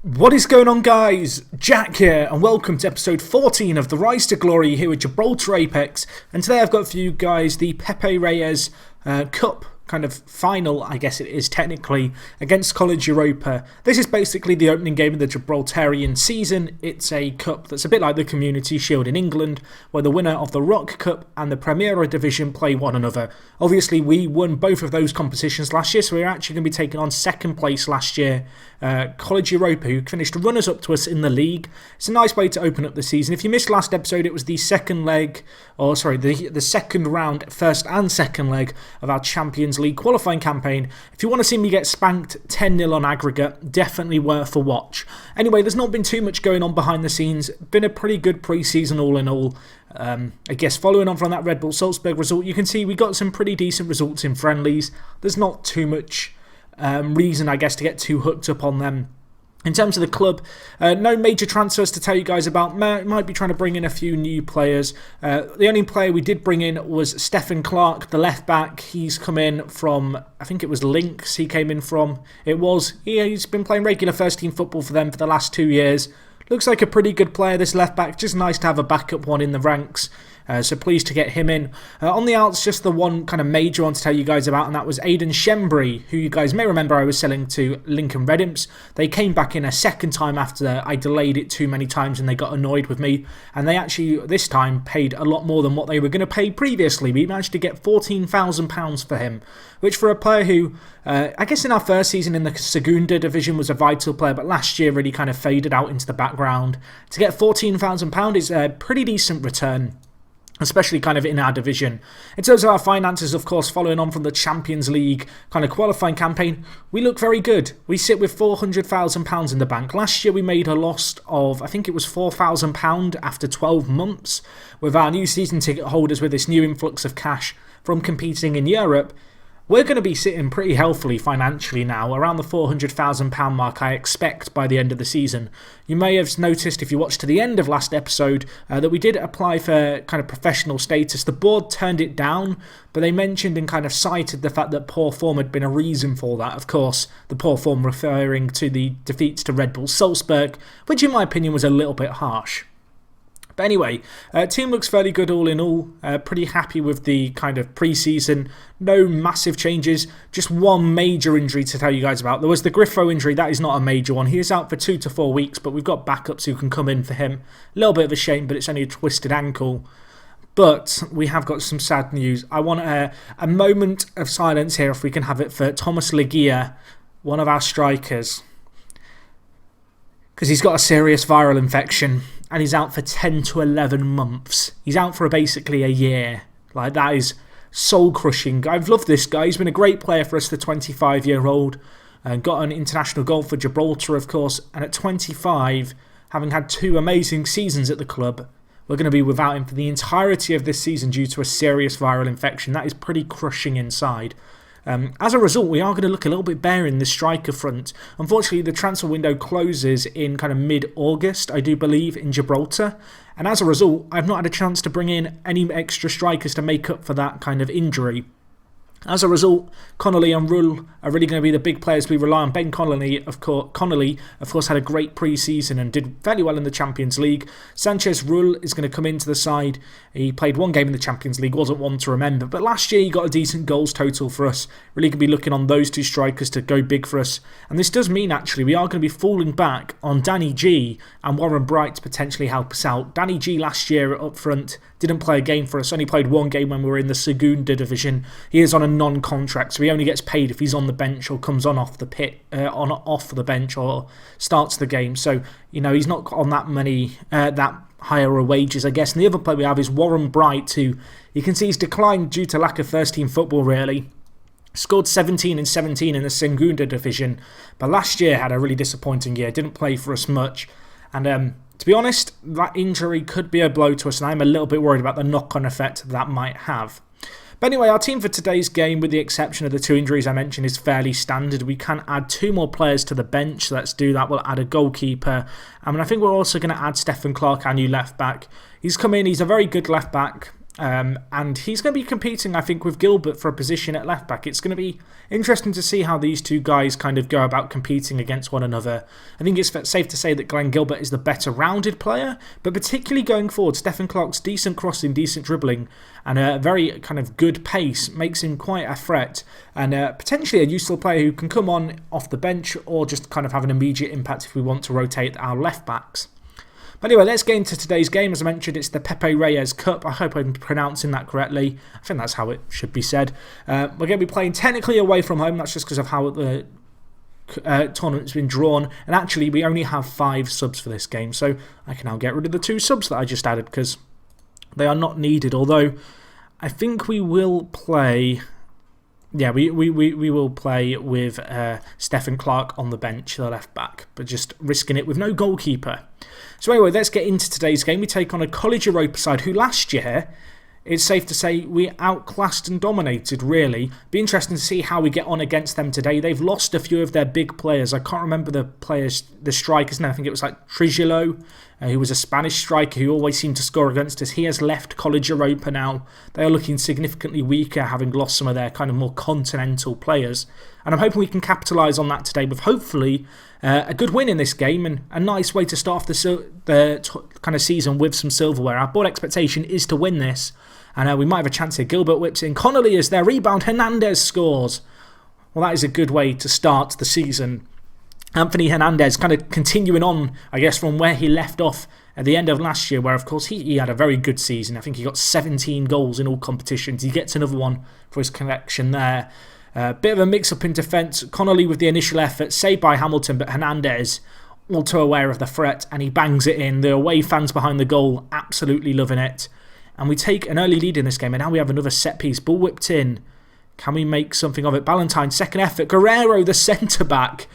What is going on, guys? Jack here, and welcome to episode 14 of the Rise to Glory here with Gibraltar Apex. And today I've got for you guys the Pepe Reyes Cup kind of final, I guess it is technically, against College Europa. This is basically the opening game of the Gibraltarian season. It's a cup that's a bit like the Community Shield in England, where the winner of the Rock Cup and the Primera Division play one another. Obviously, we won both of those competitions last year, so we're actually going to be taking on second place last year, College Europa, who finished runners-up to us in the league. It's a nice way to open up the season. If you missed last episode, it was the second leg, or sorry, the second round, first and second leg of our Champions League qualifying campaign. If you want to see me get spanked 10-0 on aggregate, definitely worth a watch. Anyway, there's not been too much going on behind the scenes. Been a pretty good pre-season all in all. I guess following on from that Red Bull Salzburg result, you can see we got some pretty decent results in friendlies. There's not too much reason, I guess, to get too hooked up on them. In terms of the club, no major transfers to tell you guys about. Might be trying to bring in a few new players. The only player we did bring in was Stefan Clark, the left back. He's come in from, I think it was Lynx he came in from. He's been playing regular first team football for them for the last 2 years. Looks like a pretty good player, this left back. Just nice to have a backup one in the ranks. So pleased to get him in. On the outs, just the one kind of major one to tell you guys about, and that was Aidan Shembry, who you guys may remember I was selling to Lincoln Red Imps. They came back in a second time after I delayed it too many times and they got annoyed with me. And they actually, this time, paid a lot more than what they were going to pay previously. We managed to get £14,000 for him, which for a player who, I guess in our first season in the Segunda Division was a vital player, but last year really kind of faded out into the background. To get £14,000 is a pretty decent return, especially kind of in our division. In terms of our finances, of course, following on from the Champions League kind of qualifying campaign, we look very good. We sit with £400,000 in the bank. Last year we made a loss of, I think it was £4,000 after 12 months. With our new season ticket holders, with this new influx of cash from competing in Europe, we're going to be sitting pretty healthily financially now, around the £400,000 mark I expect by the end of the season. You may have noticed if you watched to the end of last episode that we did apply for kind of professional status. The board turned it down, but they mentioned and kind of cited the fact that poor form had been a reason for that. Of course, the poor form referring to the defeats to Red Bull Salzburg, which in my opinion was a little bit harsh. But anyway, team looks fairly good all in all. Pretty happy with the kind of pre-season. No massive changes. Just one major injury to tell you guys about. There was the Griffo injury. That is not a major one. He is out for 2 to 4 weeks, but we've got backups who can come in for him. A little bit of a shame, but it's only a twisted ankle. But we have got some sad news. I want a moment of silence here, if we can have it, for Thomas Leguia, one of our strikers, because he's got a serious viral infection and he's out for 10 to 11 months. He's out for basically a year. Like, that is soul-crushing. I've loved this guy. He's been a great player for us, the 25-year-old. Got an international goal for Gibraltar, of course. And at 25, having had 2 amazing seasons at the club, we're going to be without him for the entirety of this season due to a serious viral infection. That is pretty crushing inside. As a result, we are going to look a little bit bare in the striker front. Unfortunately, the transfer window closes in kind of mid-August, I do believe, in Gibraltar. And as a result, I've not had a chance to bring in any extra strikers to make up for that kind of injury. As a result, Connolly and Rull are really going to be the big players we rely on. Ben Connolly, of course, had a great pre-season and did fairly well in the Champions League. Sanchez Rull is going to come into the side. He played 1 game in the Champions League, wasn't one to remember. But last year he got a decent goals total for us. Really going to be looking on those 2 strikers to go big for us. And this does mean, actually, we are going to be falling back on Danny G and Warren Bright to potentially help us out. Danny G last year up front didn't play a game for us. Only played 1 game when we were in the Segunda Division. He is on a non-contract, so he only gets paid if he's on the bench or comes on off the bench or starts the game. So, you know, he's not on that higher wages, I guess. And the other player we have is Warren Bright, who you can see he's declined due to lack of first-team football, really. Scored 17 and 17 in the Segunda Division, but last year had a really disappointing year. Didn't play for us much. And to be honest, that injury could be a blow to us, and I'm a little bit worried about the knock-on effect that might have. But anyway, our team for today's game, with the exception of the 2 injuries I mentioned, is fairly standard. We can add 2 more players to the bench, so let's do that. We'll add a goalkeeper. I think we're also going to add Stefan Clark, our new left-back. He's come in, he's a very good left-back. And he's going to be competing, I think, with Gilbert for a position at left back. It's going to be interesting to see how these two guys kind of go about competing against one another. I think it's safe to say that Glenn Gilbert is the better rounded player, but particularly going forward, Stephen Clark's decent crossing, decent dribbling, and a very kind of good pace makes him quite a threat, and potentially a useful player who can come on off the bench or just kind of have an immediate impact if we want to rotate our left backs. But anyway, let's get into today's game. As I mentioned, it's the Pepe Reyes Cup. I hope I'm pronouncing that correctly. I think that's how it should be said. We're going to be playing technically away from home. That's just because of how the tournament's been drawn. And actually, we only have 5 subs for this game. So I can now get rid of the 2 subs that I just added because they are not needed. Although, I think we will play... Yeah, we will play with Stephen Clark on the bench, the left back, but just risking it with no goalkeeper. So anyway, let's get into today's game. We take on a College Europa side who last year, it's safe to say, we outclassed and dominated, really. Be interesting to see how we get on against them today. They've lost a few of their big players. I can't remember the strikers now. I think it was like Trujillo, who was a Spanish striker who always seemed to score against us. He has left College Europa now. They are looking significantly weaker, having lost some of their kind of more continental players. And I'm hoping we can capitalise on that today with hopefully a good win in this game and a nice way to start off the kind of season with some silverware. Our board expectation is to win this. And we might have a chance here. Gilbert whips in. Connolly is their rebound. Hernandez scores. Well, that is a good way to start the season. Anthony Hernandez kind of continuing on, I guess, from where he left off at the end of last year, where, of course, he had a very good season. I think he got 17 goals in all competitions. He gets another one for his collection there. Bit of a mix-up in defence. Connolly with the initial effort, saved by Hamilton, but Hernandez all too aware of the threat, and he bangs it in. The away fans behind the goal absolutely loving it. And we take an early lead in this game, and now we have another set piece. Ball whipped in. Can we make something of it? Ballantyne, second effort. Guerrero, the centre-back,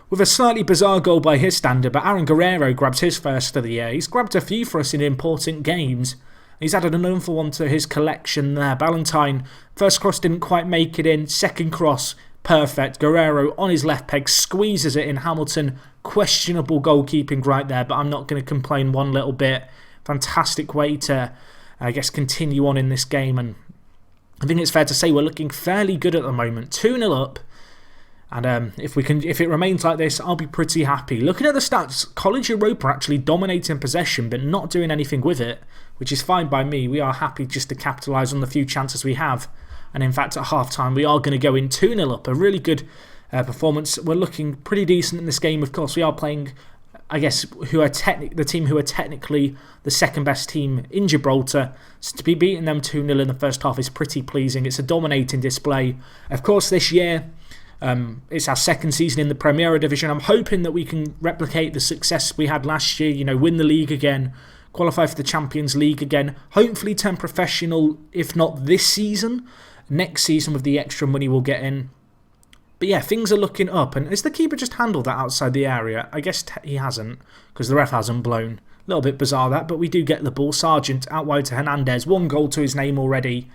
with a slightly bizarre goal by his standard, but Aaron Guerrero grabs his first of the year. He's grabbed a few for us in important games. He's added another one to his collection there. Ballantyne, first cross didn't quite make it in. Second cross, perfect. Guerrero on his left peg, squeezes it in. Hamilton, questionable goalkeeping right there, but I'm not going to complain one little bit. Fantastic way to... I guess continue on in this game, and I think it's fair to say we're looking fairly good at the moment. 2-0 up, and if it remains like this, I'll be pretty happy. Looking at the stats, College Europa actually dominating possession but not doing anything with it, which is fine by me. We are happy just to capitalise on the few chances we have, and in fact at half-time we are going to go in 2-0 up. A really good performance. We're looking pretty decent in this game. Of course, we are playing... I guess, the team who are technically the second best team in Gibraltar. So to be beating them 2-0 in the first half is pretty pleasing. It's a dominating display. Of course, this year, it's our second season in the Primera Division. I'm hoping that we can replicate the success we had last year, win the league again, qualify for the Champions League again, hopefully turn professional, if not this season, next season with the extra money we'll get in. But yeah, things are looking up. And has the keeper just handled that outside the area? I guess he hasn't, because the ref hasn't blown. A little bit bizarre that, but we do get the ball. Sargent out wide to Hernandez. 1 goal to his name already.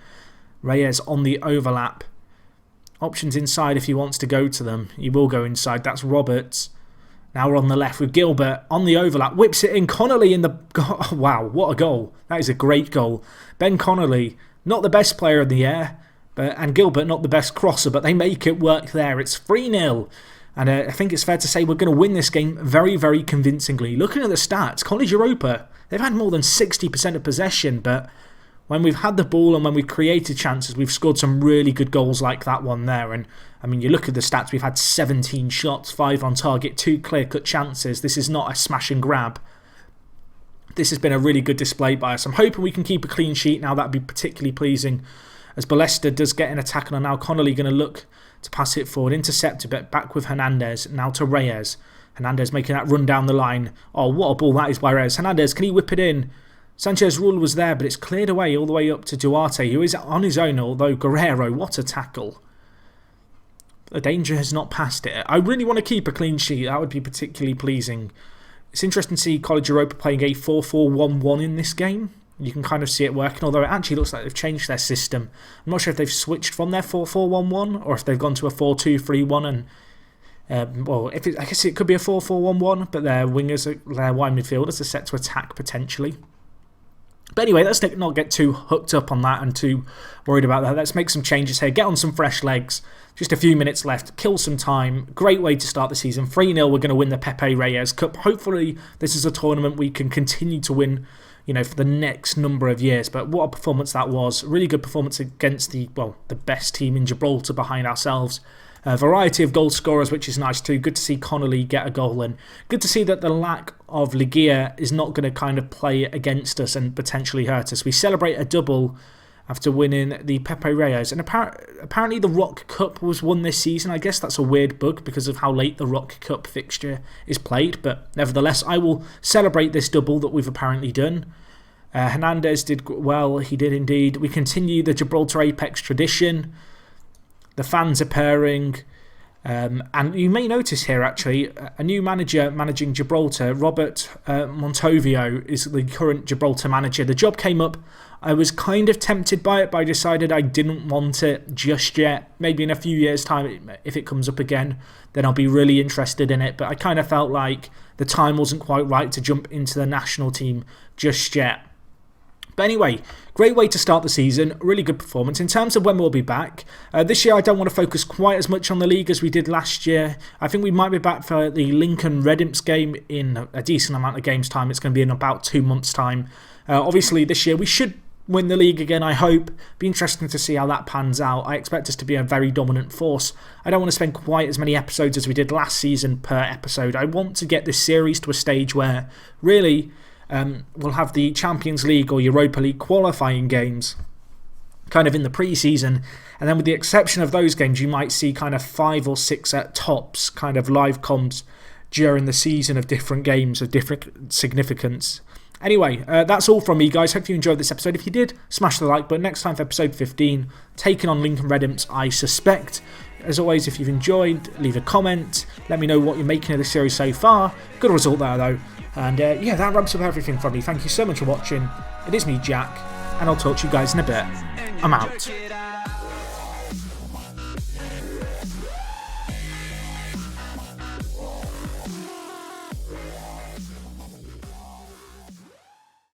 Reyes on the overlap. Options inside if he wants to go to them. He will go inside. That's Roberts. Now we're on the left with Gilbert on the overlap. Whips it in. Connolly in the... Oh, wow, what a goal. That is a great goal. Ben Connolly, not the best player in the air. And Gilbert, not the best crosser, but they make it work there. It's 3-0. And I think it's fair to say we're going to win this game very, very convincingly. Looking at the stats, College Europa, they've had more than 60% of possession, but when we've had the ball and when we've created chances, we've scored some really good goals like that one there. And I mean, you look at the stats, we've had 17 shots, 5 on target, 2 clear-cut chances. This is not a smash and grab. This has been a really good display by us. I'm hoping we can keep a clean sheet now. That'd be particularly pleasing. As Ballester does get an attack on, now Connolly going to look to pass it forward, intercepted, but back with Hernandez, now to Reyes. Hernandez making that run down the line. Oh, what a ball that is by Reyes. Hernandez, can he whip it in? Sanchez Rule was there, but it's cleared away all the way up to Duarte, who is on his own, although Guerrero, what a tackle. The danger has not passed it. I really want to keep a clean sheet. That would be particularly pleasing. It's interesting to see College Europa playing a 4-4-1-1 in this game. You can kind of see it working, although it actually looks like they've changed their system. I'm not sure if they've switched from their 4-4-1-1 or if they've gone to a 4-2-3-1. And I guess it could be a 4-4-1-1, but their wingers, their wide midfielders are set to attack potentially. But anyway, let's not get too hooked up on that and too worried about that. Let's make some changes here. Get on some fresh legs. Just a few minutes left. Kill some time. Great way to start the season. 3-0, we're going to win the Pepe Reyes Cup. Hopefully, this is a tournament we can continue to win, you know, for the next number of years. But what a performance that was. Really good performance against the best team in Gibraltar behind ourselves. A variety of goal scorers, which is nice too. Good to see Connolly get a goal, and good to see that the lack of Ligia is not going to kind of play against us and potentially hurt us. We celebrate a double after winning the Pepe Reyes, and apparently the Rock Cup was won this season. I guess that's a weird bug because of how late the Rock Cup fixture is played, but nevertheless I will celebrate this double that we've apparently done. Hernandez did well, he did indeed. We continue the Gibraltar Apex tradition. The fans are purring, and you may notice here actually a new manager managing Gibraltar. Robert Montovio is the current Gibraltar manager. The job came up. I was kind of tempted by it, but I decided I didn't want it just yet. Maybe in a few years' time, if it comes up again, then I'll be really interested in it. But I kind of felt like the time wasn't quite right to jump into the national team just yet. But anyway, great way to start the season, really good performance. In terms of when we'll be back, this year I don't want to focus quite as much on the league as we did last year. I think we might be back for the Lincoln Red Imps game in a decent amount of games time. It's going to be in about 2 months' time. Obviously this year we should win the league again, I hope. Be interesting to see how that pans out. I expect us to be a very dominant force. I don't want to spend quite as many episodes as we did last season per episode. I want to get this series to a stage where really we'll have the Champions League or Europa League qualifying games kind of in the pre-season, and then with the exception of those games you might see kind of 5 or 6 at tops kind of live comms during the season of different games of different significance. Anyway, that's all from me, guys. Hope you enjoyed this episode. If you did, smash the like button. Next time for episode 15, taking on Lincoln Red Imps, I suspect. As always, if you've enjoyed, leave a comment. Let me know what you're making of the series so far. Good result there, though. And yeah, that wraps up everything from me. Thank you so much for watching. It is me, Jack, and I'll talk to you guys in a bit. I'm out.